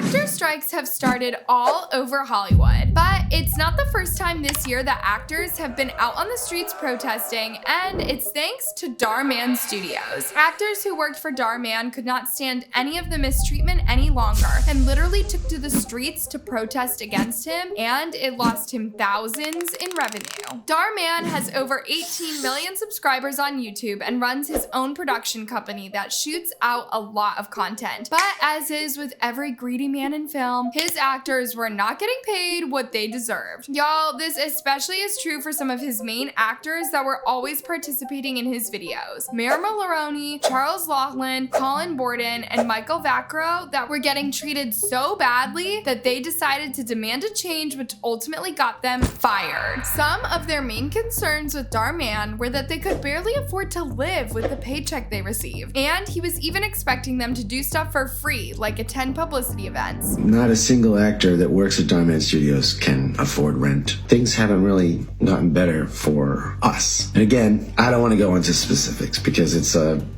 Actor strikes have started all over Hollywood, but it's not the first time this year that actors have been out on the streets protesting, and it's thanks to Dhar Mann Studios. Actors who worked for Dhar Mann could not stand any of the mistreatment any longer and literally took to the streets to protest against him, and it lost him thousands in revenue. Dhar Mann has over 18 million subscribers on YouTube and runs his own production company that shoots out a lot of content. But as is with every greedy man in film, his actors were not getting paid what they deserved. Y'all, this especially is true for some of his main actors that were always participating in his videos. Mayor Maloney, Charles Laughlin, Colin Borden, and Michael Vaccaro that were getting treated so badly that they decided to demand a change, which ultimately got them fired. Some of their main concerns with Dhar Mann were that they could barely afford to live with the paycheck they received, and he was even expecting them to do stuff for free, like attend publicity events. Not a single actor that works at Dhar Mann Studios can afford rent. Things haven't really gotten better for us. And again, I don't want to go into specifics because it's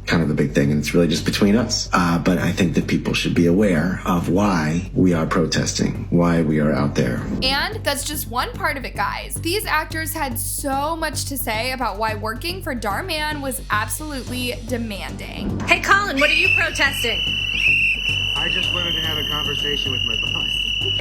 kind of a big thing and it's really just between us. But I think that people should be aware of why we are protesting, why we are out there. And that's just one part of it, guys. These actors had so much to say about why working for Dhar Mann was absolutely demanding. Hey Colin, what are you protesting? I just wanted to have a conversation with my boss.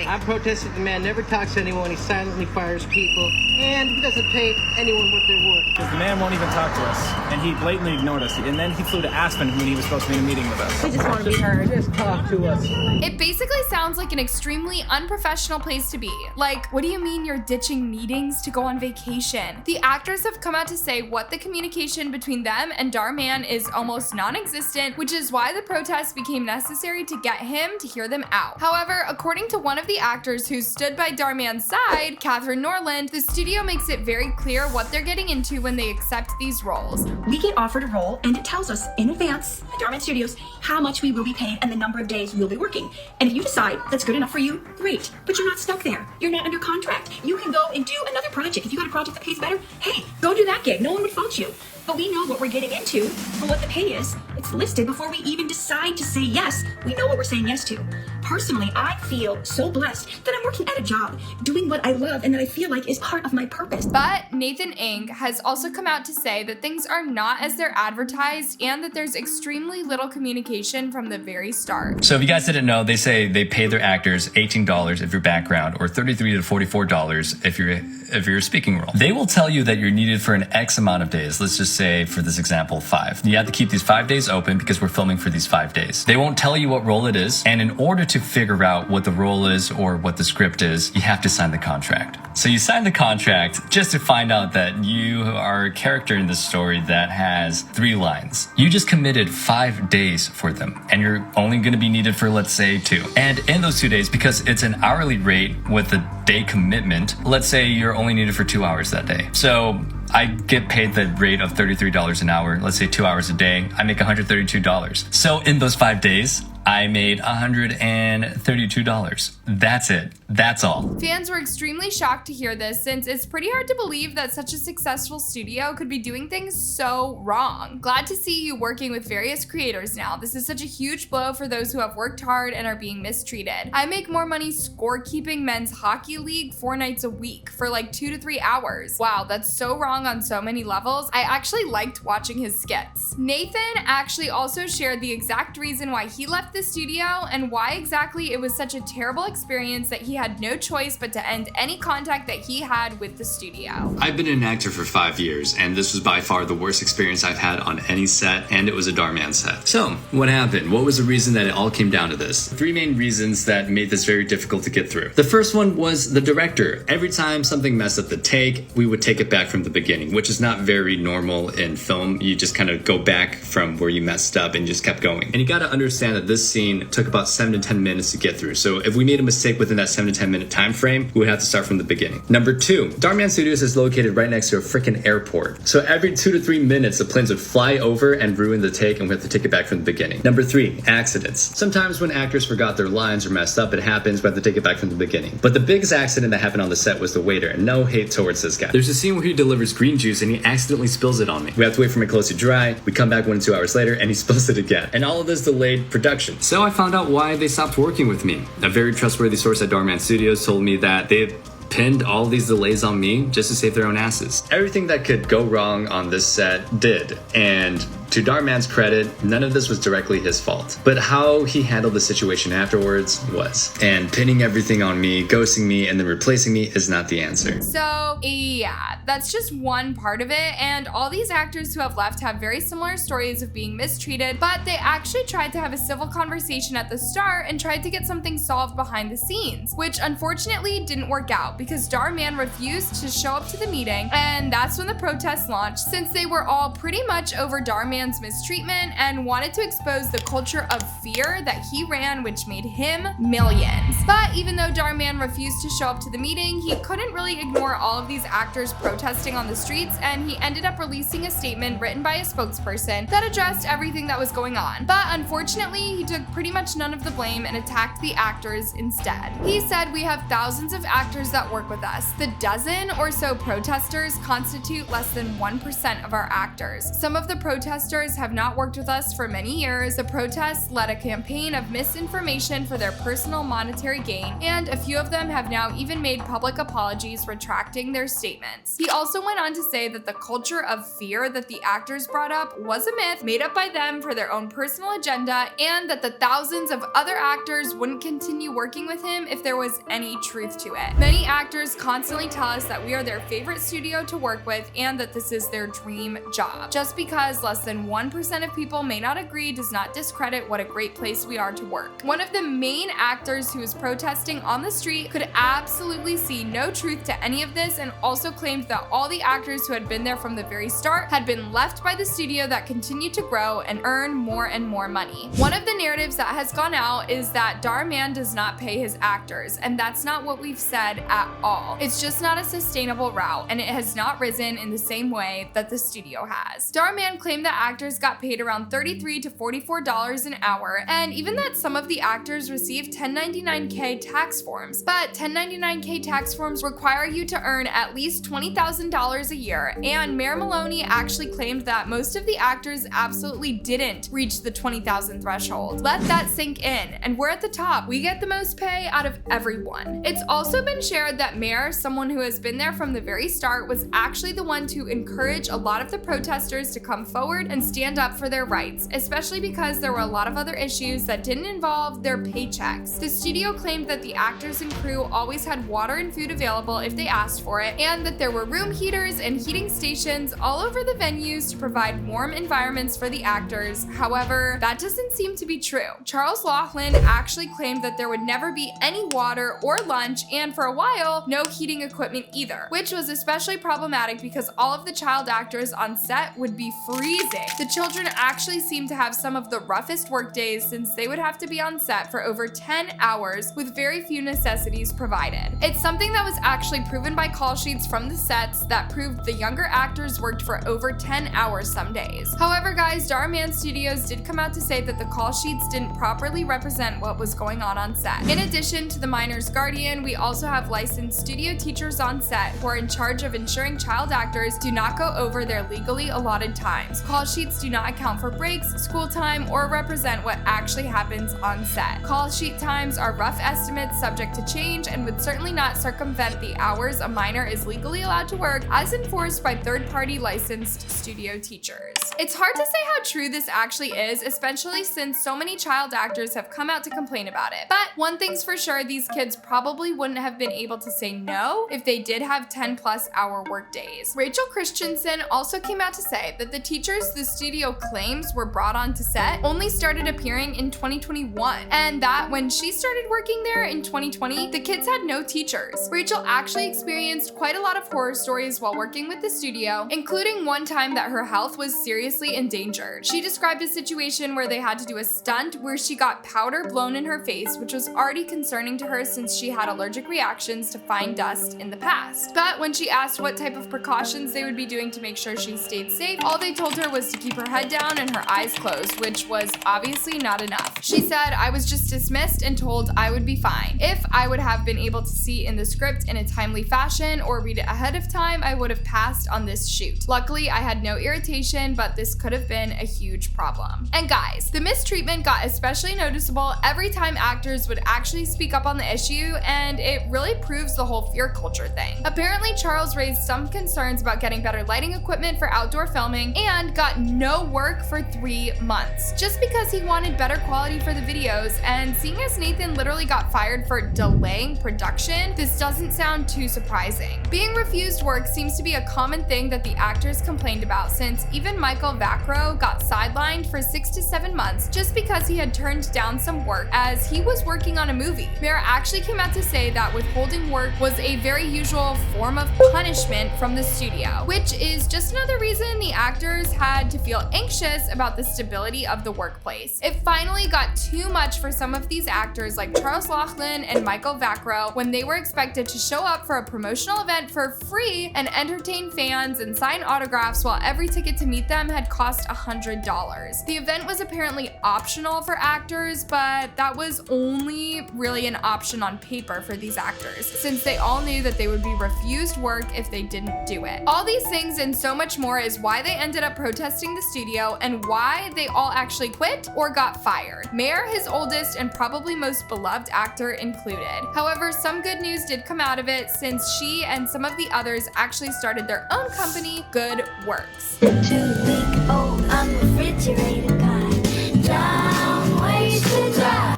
I protested the man never talks to anyone, he silently fires people, and he doesn't pay anyone what they're worth. Because the man won't even talk to us, and he blatantly ignored us, and then he flew to Aspen when he was supposed to be in a meeting with us. We just want to be heard. Just talk to us. It basically sounds like an extremely unprofessional place to be. Like, what do you mean you're ditching meetings to go on vacation? The actors have come out to say what the communication between them and Dhar Mann is almost non-existent, which is why the protest became necessary to get him to hear them out. However, according to one of the actors who stood by Dhar Mann's side, Catherine Norland, the studio makes it very clear what they're getting into when they accept these roles. We get offered a role and it tells us in advance at Dhar Mann Studios how much we will be paid and the number of days we'll be working. And if you decide that's good enough for you, great. But you're not stuck there. You're not under contract. You can go and do another project. If you got a project that pays better, hey, go do that gig. No one would fault you. But we know what we're getting into and what the pay is. It's listed before we even decide to say yes. We know what we're saying yes to. Personally, I feel so blessed that I'm working at a job, doing what I love and that I feel like is part of my purpose. But Nathan Ng has also come out to say that things are not as they're advertised and that there's extremely little communication from the very start. So if you guys didn't know, they say they pay their actors $18 if you're background or $33 to $44 if you're a speaking role. They will tell you that you're needed for an X amount of days. Let's just say, for this example, 5. You have to keep these 5 days open because we're filming for these 5 days. They won't tell you what role it is, and in order to figure out what the role is or what the script is, you have to sign the contract. So you sign the contract just to find out that you are a character in this story that has 3 lines. You just committed 5 days for them, and you're only going to be needed for, let's say, 2. And in those 2 days, because it's an hourly rate with a day commitment, let's say you're only needed for 2 hours that day. So I get paid the rate of $33 an hour. Let's say 2 hours a day. I make $132. So in those 5 days, I made $132. That's it. That's all. Fans were extremely shocked to hear this, since it's pretty hard to believe that such a successful studio could be doing things so wrong. Glad to see you working with various creators now. This is such a huge blow for those who have worked hard and are being mistreated. I make more money scorekeeping men's hockey league 4 nights a week for like 2 to 3 hours. Wow, that's so wrong on so many levels. I actually liked watching his skits. Nathan actually also shared the exact reason why he left the studio and why exactly it was such a terrible experience that he had no choice but to end any contact that he had with the studio. I've been an actor for 5 years, and this was by far the worst experience I've had on any set, and it was a Dhar Mann set. So, what happened? What was the reason that it all came down to this? 3 main reasons that made this very difficult to get through. The first one was the director. Every time something messed up the take, we would take it back from the beginning, which is not very normal in film. You just kind of go back from where you messed up and just kept going. And you got to understand that this scene took about 7 to 10 minutes to get through. So if we made a mistake within that 7 to 10 minute time frame, we would have to start from the beginning. Number 2, Dhar Mann Studios is located right next to a freaking airport. So every 2 to 3 minutes, the planes would fly over and ruin the take, and we have to take it back from the beginning. Number 3, accidents. Sometimes when actors forgot their lines or messed up, it happens, we have to take it back from the beginning. But the biggest accident that happened on the set was the waiter, and no hate towards this guy. There's a scene where he delivers green juice and he accidentally spills it on me. We have to wait for my clothes to dry, we come back 1 to 2 hours later, and he spills it again. And all of this delayed production. situation. So I found out why they stopped working with me. A very trustworthy source at Dhar Mann Studios told me that they pinned all these delays on me just to save their own asses. Everything that could go wrong on this set did, and to Dhar Mann's credit, none of this was directly his fault. But how he handled the situation afterwards was. And pinning everything on me, ghosting me, and then replacing me is not the answer. So yeah, that's just one part of it, and all these actors who have left have very similar stories of being mistreated, but they actually tried to have a civil conversation at the start and tried to get something solved behind the scenes, which unfortunately didn't work out because Dhar Mann refused to show up to the meeting, and that's when the protests launched, since they were all pretty much over Dhar Mann's mistreatment and wanted to expose the culture of fear that he ran, which made him millions. But even though Dhar Mann refused to show up to the meeting, he couldn't really ignore all of these actors protesting on the streets, and he ended up releasing a statement written by a spokesperson that addressed everything that was going on. But unfortunately, he took pretty much none of the blame and attacked the actors instead. He said, "We have thousands of actors that work with us. The dozen or so protesters constitute less than 1% of our actors. Some of the protesters have not worked with us for many years. The protests led a campaign of misinformation for their personal monetary gain, and a few of them have now even made public apologies retracting their statements." He also went on to say that the culture of fear that the actors brought up was a myth made up by them for their own personal agenda, and that the thousands of other actors wouldn't continue working with him if there was any truth to it. Many actors constantly tell us that we are their favorite studio to work with and that this is their dream job. Just because less than 1% of people may not agree does not discredit what a great place we are to work. One of the main actors who was protesting on the street could absolutely see no truth to any of this, and also claimed that all the actors who had been there from the very start had been left by the studio that continued to grow and earn more and more money. One of the narratives that has gone out is that Dhar Mann does not pay his actors, and that's not what we've said at all. It's just not a sustainable route, and it has not risen in the same way that the studio has. Dhar Mann claimed that actors got paid around $33 to $44 an hour, and even that some of the actors received 1099K tax forms. But 1099K tax forms require you to earn at least $20,000 a year, and Mayor Maloney actually claimed that most of the actors absolutely didn't reach the 20,000 threshold. Let that sink in, and we're at the top. We get the most pay out of everyone. It's also been shared that Mayor, someone who has been there from the very start, was actually the one to encourage a lot of the protesters to come forward and stand up for their rights, especially because there were a lot of other issues that didn't involve their paychecks. The studio claimed that the actors and crew always had water and food available if they asked for it, and that there were room heaters and heating stations all over the venues to provide warm environments for the actors. However, that doesn't seem to be true. Charles Laughlin actually claimed that there would never be any water or lunch, and for a while, no heating equipment either, which was especially problematic because all of the child actors on set would be freezing. The children actually seemed to have some of the roughest work days, since they would have to be on set for over 10 hours with very few necessities provided. It's something that was actually proven by call sheets from the sets that proved the younger actors worked for over 10 hours some days. However, guys, Dhar Mann Studios did come out to say that the call sheets didn't properly represent what was going on set. In addition to the minor's guardian, we also have licensed studio teachers on set who are in charge of ensuring child actors do not go over their legally allotted times. Call sheets do not account for breaks, school time, or represent what actually happens on set. Call sheet times are rough estimates subject to change and would certainly not circumvent the hours a minor is legally allowed to work as enforced by third-party licensed studio teachers. It's hard to say how true this actually is, especially since so many child actors have come out to complain about it. But one thing's for sure, these kids probably wouldn't have been able to say no if they did have 10+ hour work days. Rachel Christensen also came out to say that the teachers the studio claims were brought onto set only started appearing in 2021, and that when she started working there in 2020, the kids had no teachers. Rachel actually experienced quite a lot of horror stories while working with the studio, including one time that her health was seriously endangered. She described a situation where they had to do a stunt where she got powder blown in her face, which was already concerning to her since she had allergic reactions to fine dust in the past. But when she asked what type of precautions they would be doing to make sure she stayed safe, all they told her was to keep her head down and her eyes closed, which was obviously not enough. She said, "I was just dismissed and told I would be fine. If I would have been able to see in the script in a timely fashion or read it ahead of time, I would have passed on this shoot. Luckily, I had no irritation, but this could have been a huge problem." And guys, the mistreatment got especially noticeable every time actors would actually speak up on the issue, and it really proves the whole fear culture thing. Apparently, Charles raised some concerns about getting better lighting equipment for outdoor filming and got no work for 3 months just because he wanted better quality for the videos. And seeing as Nathan literally got fired for delaying production, this doesn't sound too surprising. Being refused work seems to be a common thing that the actors complained about, since even Michael Vacro got sidelined for 6 to 7 months just because he had turned down some work as he was working on a movie. Mayer actually came out to say that withholding work was a very usual form of punishment from the studio, which is just another reason the actors had to feel anxious about the stability of the workplace. It finally got too much for some of these actors like Charles Laughlin and Michael Vacro when they were expected to show up for a promotional event for free and entertain fans and sign autographs while every ticket to meet them had cost $100. The event was apparently optional for actors, but that was only really an option on paper for these actors, since they all knew that they would be refused work if they didn't do it. All these things and so much more is why they ended up protesting the studio and why they all actually quit or got fired. Mayer, his oldest and probably most beloved actor, included. However, some good news did come out of it, since she and some of the others actually started their own company, Good Works.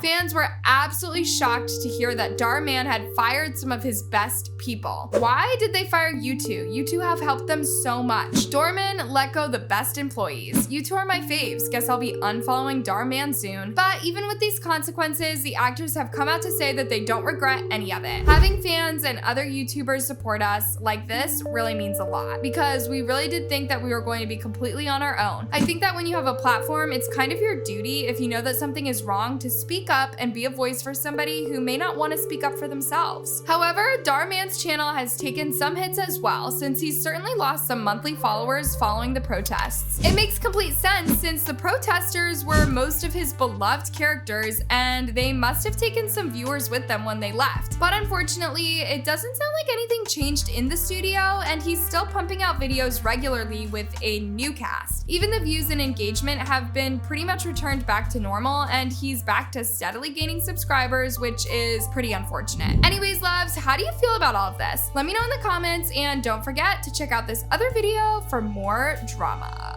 Fans were absolutely shocked to hear that Dhar Mann had fired some of his best people. Why did they fire you two? You two have helped them so much. Darman let go the best employees. You two are my faves. Guess I'll be unfollowing Dhar Mann soon. But even with these consequences, the actors have come out to say that they don't regret any of it. Having fans and other YouTubers support us like this really means a lot, because we really did think that we were going to be completely on our own. I think that when you have a platform, it's kind of your duty, if you know that something is wrong, to speak up and be a voice for somebody who may not want to speak up for themselves. However, Dhar Mann's channel has taken some hits as well, since he's certainly lost some monthly followers following the protests. It makes complete sense, since the protesters were most of his beloved characters and they must have taken some viewers with them when they left. But unfortunately, it doesn't sound like anything changed in the studio, and he's still pumping out videos regularly with a new cast. Even the views and engagement have been pretty much returned back to normal, and he's back to steadily gaining subscribers, which is pretty unfortunate. Anyways, loves, how do you feel about all of this? Let me know in the comments, and don't forget to check out this other video for more drama.